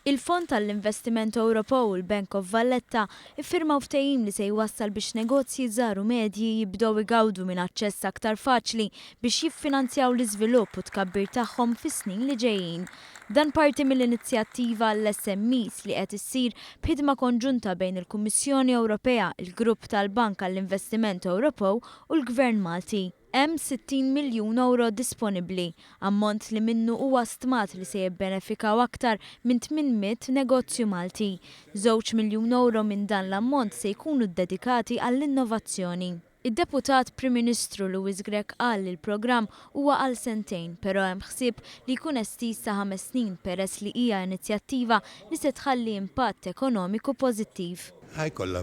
Il-Fond tal-Investiment Ewropew u l-Bank of Valletta iffirmaw ftehim li se jwassal biex negozji żgħar u medji jibdew igawdu minn aċċess aktar faċli biex jiffinanzjaw l-iżvilupp u tkabbir tagħhom fis-snin li ġejjin. Dan parti mill-inizjattiva l-SMEs li qed issir b'ħidma konġunta bejn il-Kummissjoni Ewropea, il-Grupp tal-Bank għall-Investiment Ewropew u l-Gvern Malti. Hemm 60 miljun euro disponibbli, ammont li minnu huwa stmat li se jibbenefikaw aktar minn 800 negozju Malti. 2 miljun euro minn dan l-ammont se jkunu ddedikati għall-innovazzjoni. Id-Deputat Prim Ministru Louis Grech qal li l-programm huwa għal sentejn, però hemm ħsieb li jkun estiż sa 5 snin peress li hija inizjattiva li se tħalli impatt ekonomiku pożittiv. Ħajkollha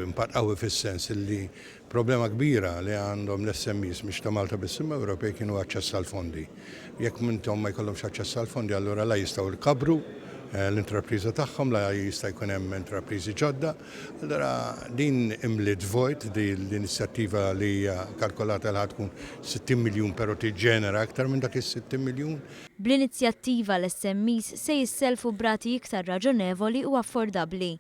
impatt qawwi fis-sens li problema kbira li għandhom l-SMEs mhix ta' Malta biss imma Ewropej kienu aċċess għall fondi. Jekk minnhom ma jkollhomx aċċess għall fondi allura la jistgħu jkabru l-intrapriża tagħhom, la jista' jkun hemm intrapriżi ġodda. Allura din imliet vojt l-inizjattiva li hija kalkolata li tkun 60 miljun però tiġġenera aktar minn dak is-60 miljun. Bl-inizjattiva l-SMEs se jisselfu brati iktar raġonevoli u affordabbli.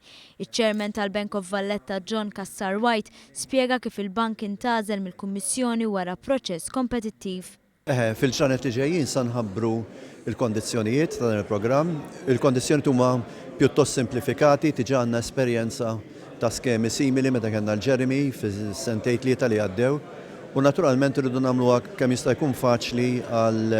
Iċ-Chairman tal-Bank of Valletta John Cassar White spjega kif il-bank intgħażel mill-Kummissjoni wara proċess kompetittiv. Fil-ġranet li ġejjin se nħabbru il-kondizzjonijiet ta' dan il-programm. Il-kondizzjonijiet huma pjuttost simplifikati, diġà għandna esperjenza ta' skemi simili meta kellna l-Jeremy fis-sentejn tlieta li għaddew. U naturalment irridu nagħmluha kemm jista' jkun faċli għal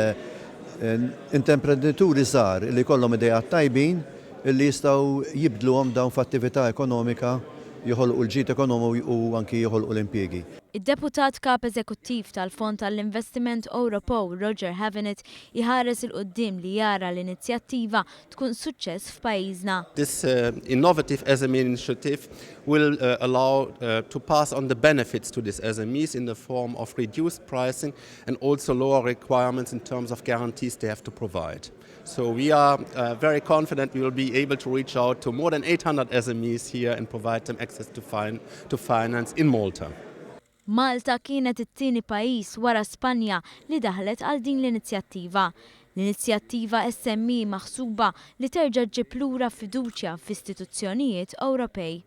intreprenditori żgħar li jkollhom idejat tajbin li jistgħu jibdluhom dawn f'attività ekonomika joħolqu l-ġid ekonomiku u anki joħolqu l-impjiegi. Id-Deputat Kap Eżekuttiv tal-Fond tal-Investiment Ewropew Roger Havenit iħares il-qudiem li jara l-inizjattiva tkun suċċess f'pajjiżna. This innovative SME initiative will allow to pass on the benefits to these SMEs in the form of reduced pricing and also lower requirements in terms of guarantees they have to provide. So we are very confident we will be able to reach out to more than 800 SMEs here and provide them access to finance in Malta. Malta kienet it-tieni pajjiż wara Spanja li daħlet għal din l-inizjattiva. L-inizjattiva SME maħsuba li terġa' ġġib lura fiduċja f'istituzzjonijiet Ewropej.